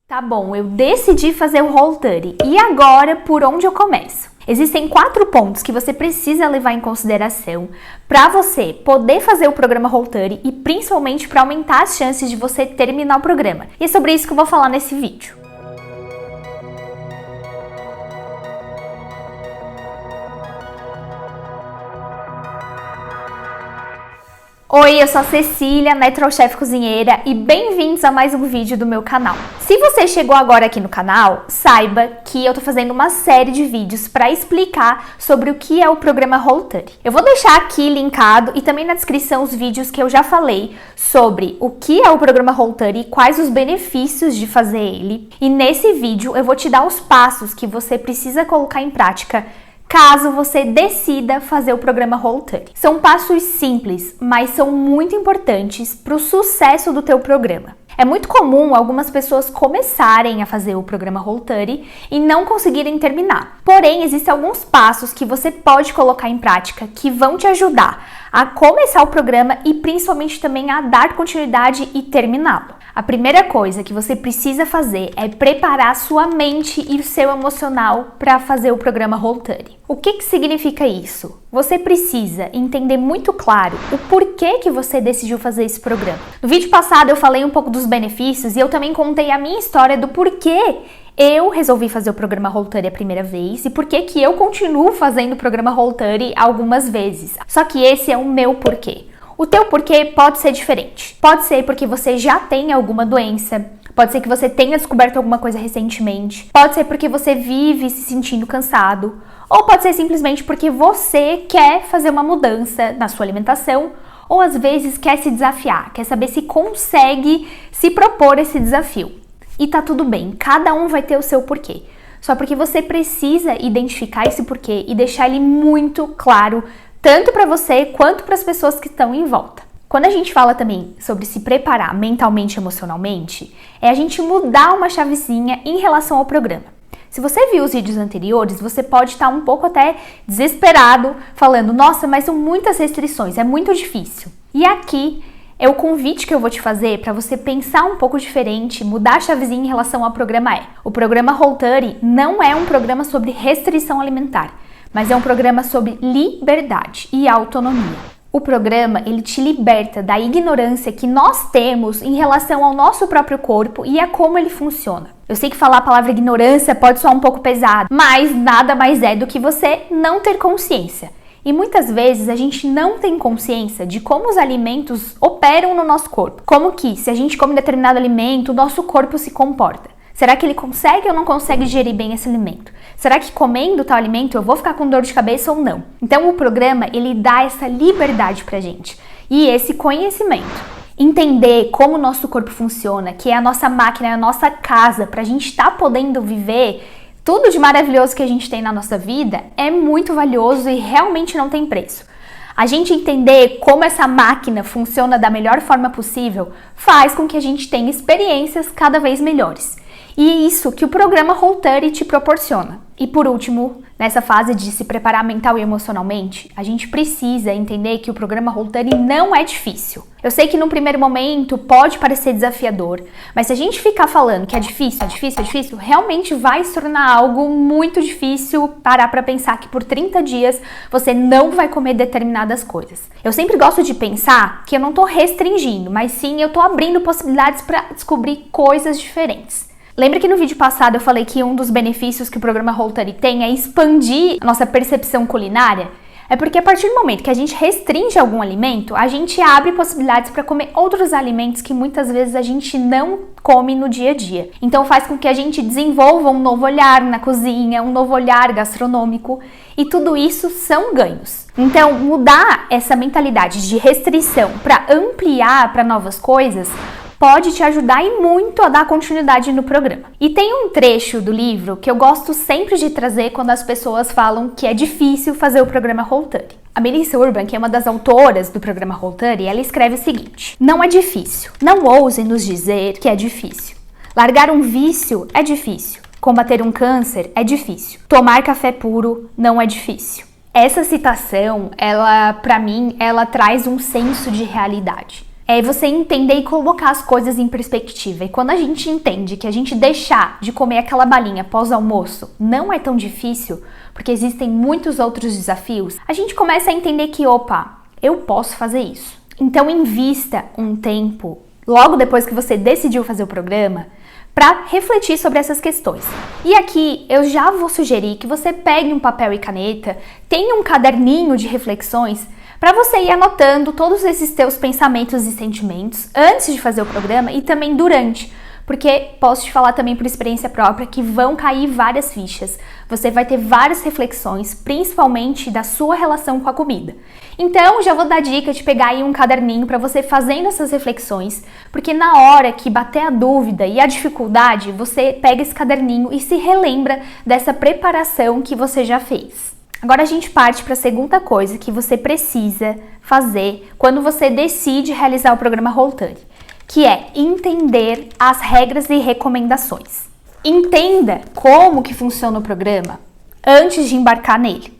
Tá bom, eu decidi fazer o Whole30. E agora, por onde eu começo? Existem 4 pontos que você precisa levar em consideração para você poder fazer o programa Whole30 e principalmente para aumentar as chances de você terminar o programa. E é sobre isso que eu vou falar nesse vídeo. Oi, eu sou a Cecília, Natural-Chef Cozinheira e bem-vindos a mais um vídeo do meu canal. Se você chegou agora aqui no canal, saiba que eu tô fazendo uma série de vídeos para explicar sobre o que é o programa Whole30. Eu vou deixar aqui linkado e também na descrição os vídeos que eu já falei sobre o que é o programa Whole30 e quais os benefícios de fazer ele. E nesse vídeo eu vou te dar os passos que você precisa colocar em prática caso você decida fazer o programa Whole30. São passos simples, mas são muito importantes para o sucesso do teu programa. É muito comum algumas pessoas começarem a fazer o programa Whole30 e não conseguirem terminar. Porém, existem alguns passos que você pode colocar em prática que vão te ajudar a começar o programa e principalmente também a dar continuidade e terminá-lo. A primeira coisa que você precisa fazer é preparar sua mente e o seu emocional para fazer o programa Whole30. O que significa isso? Você precisa entender muito claro o porquê que você decidiu fazer esse programa. No vídeo passado eu falei um pouco dos benefícios e eu também contei a minha história do porquê eu resolvi fazer o programa Whole30 a primeira vez e por que eu continuo fazendo o programa Whole30 algumas vezes. Só que esse é o meu porquê. O teu porquê pode ser diferente. Pode ser porque você já tem alguma doença, pode ser que você tenha descoberto alguma coisa recentemente, pode ser porque você vive se sentindo cansado, ou pode ser simplesmente porque você quer fazer uma mudança na sua alimentação, ou às vezes quer se desafiar, quer saber se consegue se propor esse desafio. E tá tudo bem, cada um vai ter o seu porquê. Só porque você precisa identificar esse porquê e deixar ele muito claro, tanto para você quanto para as pessoas que estão em volta. Quando a gente fala também sobre se preparar mentalmente e emocionalmente, é a gente mudar uma chavezinha em relação ao programa. Se você viu os vídeos anteriores, você pode estar um pouco até desesperado, falando, nossa, mas são muitas restrições, é muito difícil. E aqui é o convite que eu vou te fazer para você pensar um pouco diferente, mudar a chavezinha em relação ao programa. O programa Whole30 não é um programa sobre restrição alimentar, mas é um programa sobre liberdade e autonomia. O programa, ele te liberta da ignorância que nós temos em relação ao nosso próprio corpo e a como ele funciona. Eu sei que falar a palavra ignorância pode soar um pouco pesado, mas nada mais é do que você não ter consciência. E muitas vezes a gente não tem consciência de como os alimentos operam no nosso corpo. Como que, se a gente come determinado alimento, o nosso corpo se comporta. Será que ele consegue ou não consegue digerir bem esse alimento? Será que comendo tal alimento eu vou ficar com dor de cabeça ou não? Então o programa, ele dá essa liberdade pra gente e esse conhecimento. Entender como o nosso corpo funciona, que é a nossa máquina, é a nossa casa, pra gente estar podendo viver tudo de maravilhoso que a gente tem na nossa vida, é muito valioso e realmente não tem preço. A gente entender como essa máquina funciona da melhor forma possível faz com que a gente tenha experiências cada vez melhores. E é isso que o programa Whole30 te proporciona. E por último, nessa fase de se preparar mental e emocionalmente, a gente precisa entender que o programa Whole30 não é difícil. Eu sei que no primeiro momento pode parecer desafiador, mas se a gente ficar falando que é difícil, realmente vai se tornar algo muito difícil parar pra pensar que por 30 dias você não vai comer determinadas coisas. Eu sempre gosto de pensar que eu não tô restringindo, mas sim eu tô abrindo possibilidades para descobrir coisas diferentes. Lembra que no vídeo passado eu falei que um dos benefícios que o programa Whole30 tem é expandir a nossa percepção culinária? É porque a partir do momento que a gente restringe algum alimento, a gente abre possibilidades para comer outros alimentos que muitas vezes a gente não come no dia a dia. Então faz com que a gente desenvolva um novo olhar na cozinha, um novo olhar gastronômico e tudo isso são ganhos. Então mudar essa mentalidade de restrição para ampliar para novas coisas pode te ajudar e muito a dar continuidade no programa. E tem um trecho do livro que eu gosto sempre de trazer quando as pessoas falam que é difícil fazer o programa Whole30. A Melissa Urban, que é uma das autoras do programa Whole30, ela escreve o seguinte: não é difícil. Não ousem nos dizer que é difícil. Largar um vício é difícil. Combater um câncer é difícil. Tomar café puro não é difícil. Essa citação, para mim, ela traz um senso de realidade. É você entender e colocar as coisas em perspectiva. E quando a gente entende que a gente deixar de comer aquela balinha pós-almoço não é tão difícil, porque existem muitos outros desafios, a gente começa a entender que, opa, eu posso fazer isso. Então invista um tempo, logo depois que você decidiu fazer o programa, para refletir sobre essas questões. E aqui eu já vou sugerir que você pegue um papel e caneta, tenha um caderninho de reflexões, para você ir anotando todos esses teus pensamentos e sentimentos antes de fazer o programa e também durante, porque posso te falar também por experiência própria que vão cair várias fichas. Você vai ter várias reflexões, principalmente da sua relação com a comida. Então, já vou dar dica de pegar aí um caderninho para você fazendo essas reflexões, porque na hora que bater a dúvida e a dificuldade, você pega esse caderninho e se relembra dessa preparação que você já fez. Agora a gente parte para a segunda coisa que você precisa fazer quando você decide realizar o programa Whole30, que é entender as regras e recomendações. Entenda como que funciona o programa antes de embarcar nele.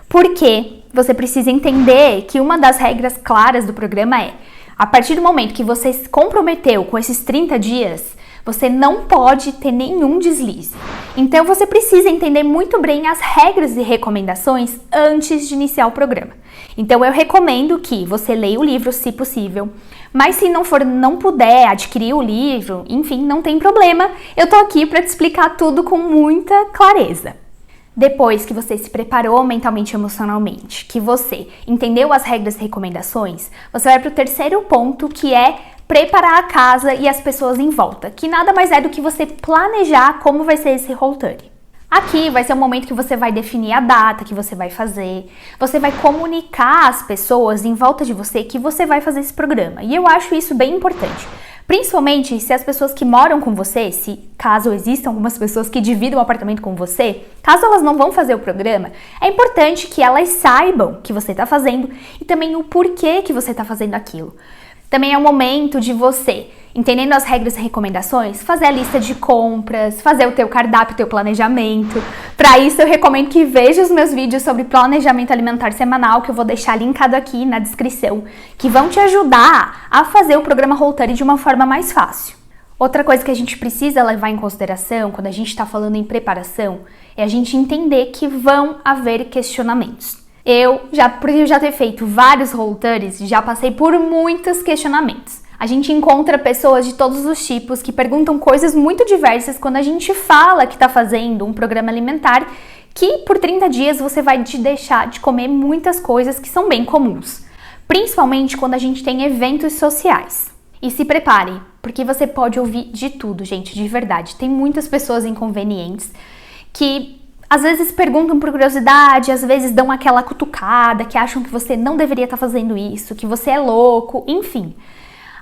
Porque você precisa entender que uma das regras claras do programa é, a partir do momento que você se comprometeu com esses 30 dias, você não pode ter nenhum deslize. Então você precisa entender muito bem as regras e recomendações antes de iniciar o programa. Então eu recomendo que você leia o livro, se possível, mas se não puder adquirir o livro, enfim, não tem problema. Eu tô aqui para te explicar tudo com muita clareza. Depois que você se preparou mentalmente e emocionalmente, que você entendeu as regras e recomendações, você vai para o terceiro ponto, que é preparar a casa e as pessoas em volta, que nada mais é do que você planejar como vai ser esse Whole30. Aqui vai ser o momento que você vai definir a data que você vai fazer, você vai comunicar às pessoas em volta de você que você vai fazer esse programa. E eu acho isso bem importante. Principalmente se as pessoas que moram com você, se caso existam algumas pessoas que dividam o apartamento com você, caso elas não vão fazer o programa, é importante que elas saibam que você está fazendo e também o porquê que você está fazendo aquilo. Também é o momento de você, entendendo as regras e recomendações, fazer a lista de compras, fazer o teu cardápio, o teu planejamento. Para isso eu recomendo que veja os meus vídeos sobre planejamento alimentar semanal, que eu vou deixar linkado aqui na descrição, que vão te ajudar a fazer o programa Whole30 de uma forma mais fácil. Outra coisa que a gente precisa levar em consideração quando a gente está falando em preparação é a gente entender que vão haver questionamentos. Por eu já ter feito vários Whole30s, já passei por muitos questionamentos. A gente encontra pessoas de todos os tipos que perguntam coisas muito diversas quando a gente fala que está fazendo um programa alimentar que por 30 dias você vai te deixar de comer muitas coisas que são bem comuns. Principalmente quando a gente tem eventos sociais. E se prepare, porque você pode ouvir de tudo, gente, de verdade. Tem muitas pessoas inconvenientes que às vezes perguntam por curiosidade, às vezes dão aquela cutucada, que acham que você não deveria estar fazendo isso, que você é louco, enfim.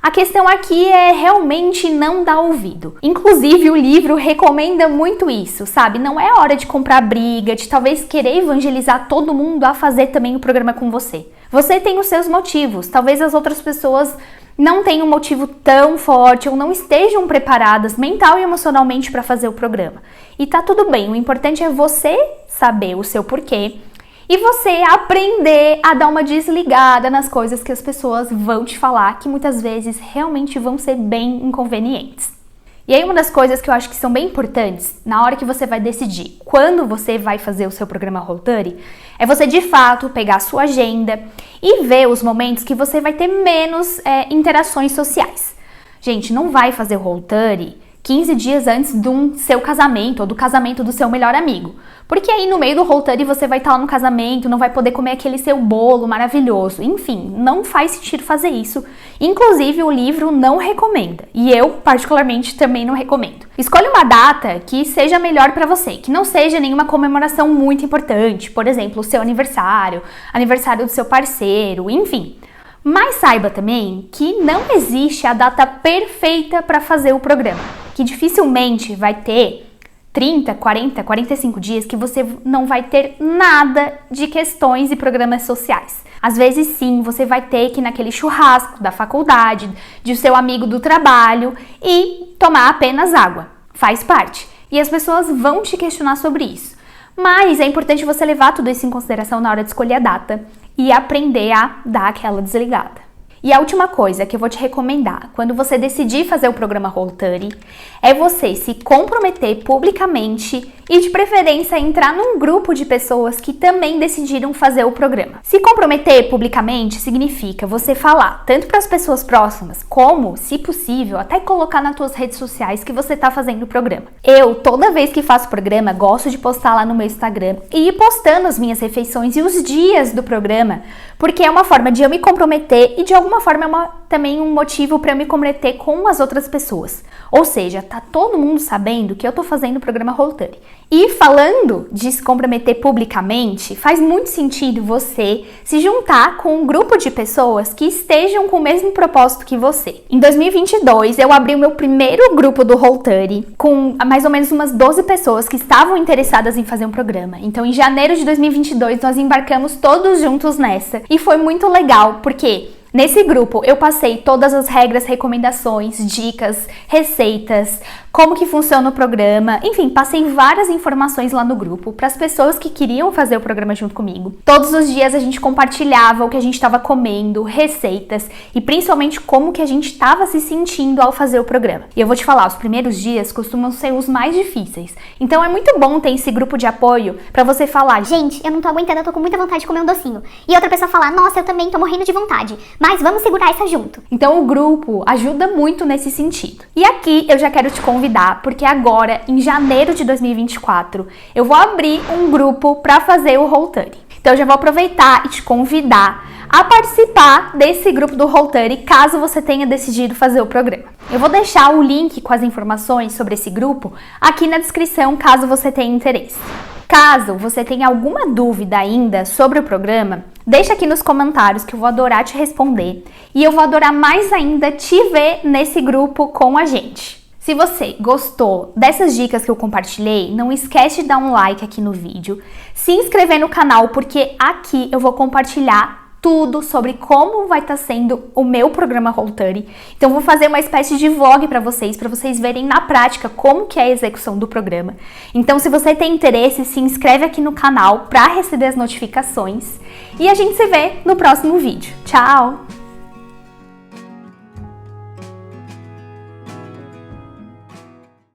A questão aqui é realmente não dar ouvido. Inclusive, o livro recomenda muito isso, sabe? Não é hora de comprar briga, de talvez querer evangelizar todo mundo a fazer também o programa com você. Você tem os seus motivos, talvez as outras pessoas não tenham um motivo tão forte ou não estejam preparadas mental e emocionalmente para fazer o programa. E tá tudo bem, o importante é você saber o seu porquê e você aprender a dar uma desligada nas coisas que as pessoas vão te falar, que muitas vezes realmente vão ser bem inconvenientes. E aí uma das coisas que eu acho que são bem importantes na hora que você vai decidir quando você vai fazer o seu programa Whole30 é você de fato pegar a sua agenda e ver os momentos que você vai ter menos interações sociais. Gente, não vai fazer o Whole30 15 dias antes do seu casamento ou do casamento do seu melhor amigo. Porque aí no meio do Whole30 você vai estar lá no casamento, não vai poder comer aquele seu bolo maravilhoso. Enfim, não faz sentido fazer isso. Inclusive o livro não recomenda. E eu particularmente também não recomendo. Escolha uma data que seja melhor para você, que não seja nenhuma comemoração muito importante. Por exemplo, o seu aniversário, aniversário do seu parceiro, enfim. Mas saiba também que não existe a data perfeita para fazer o programa. Que dificilmente vai ter 30, 40, 45 dias que você não vai ter nada de questões e programas sociais. Às vezes sim, você vai ter que ir naquele churrasco da faculdade, de seu amigo do trabalho e tomar apenas água. Faz parte. E as pessoas vão te questionar sobre isso. Mas é importante você levar tudo isso em consideração na hora de escolher a data e aprender a dar aquela desligada. E a última coisa que eu vou te recomendar, quando você decidir fazer o programa Roll30, é você se comprometer publicamente e de preferência entrar num grupo de pessoas que também decidiram fazer o programa. Se comprometer publicamente significa você falar tanto para as pessoas próximas, como, se possível, até colocar nas tuas redes sociais que você está fazendo o programa. Eu, toda vez que faço programa, gosto de postar lá no meu Instagram e ir postando as minhas refeições e os dias do programa, porque é uma forma de eu me comprometer e de alguma forma é também um motivo para eu me comprometer com as outras pessoas. Ou seja, tá todo mundo sabendo que eu tô fazendo o programa Roll30. E falando de se comprometer publicamente, faz muito sentido você se juntar com um grupo de pessoas que estejam com o mesmo propósito que você. Em 2022, eu abri o meu primeiro grupo do Roll30 com mais ou menos umas 12 pessoas que estavam interessadas em fazer um programa. Então, em janeiro de 2022, nós embarcamos todos juntos nessa. E foi muito legal, porque nesse grupo eu passei todas as regras, recomendações, dicas, receitas, como que funciona o programa, enfim, passei várias informações lá no grupo para as pessoas que queriam fazer o programa junto comigo. Todos os dias a gente compartilhava o que a gente estava comendo, receitas e principalmente como que a gente estava se sentindo ao fazer o programa. E eu vou te falar, os primeiros dias costumam ser os mais difíceis. Então é muito bom ter esse grupo de apoio para você falar: gente, eu não tô aguentando, eu tô com muita vontade de comer um docinho. E outra pessoa falar: nossa, eu também tô morrendo de vontade, mas vamos segurar essa junto. Então o grupo ajuda muito nesse sentido. E aqui eu já quero te convidar, porque agora, em janeiro de 2024, eu vou abrir um grupo para fazer o Roll30. Então eu já vou aproveitar e te convidar a participar desse grupo do Roll30, caso você tenha decidido fazer o programa. Eu vou deixar o link com as informações sobre esse grupo aqui na descrição, caso você tenha interesse. Caso você tenha alguma dúvida ainda sobre o programa, deixa aqui nos comentários que eu vou adorar te responder e eu vou adorar mais ainda te ver nesse grupo com a gente. Se você gostou dessas dicas que eu compartilhei, não esquece de dar um like aqui no vídeo, se inscrever no canal, porque aqui eu vou compartilhar tudo sobre como vai estar sendo o meu programa Roll30. Então vou fazer uma espécie de vlog para vocês verem na prática como que é a execução do programa. Então se você tem interesse, se inscreve aqui no canal para receber as notificações e a gente se vê no próximo vídeo. Tchau!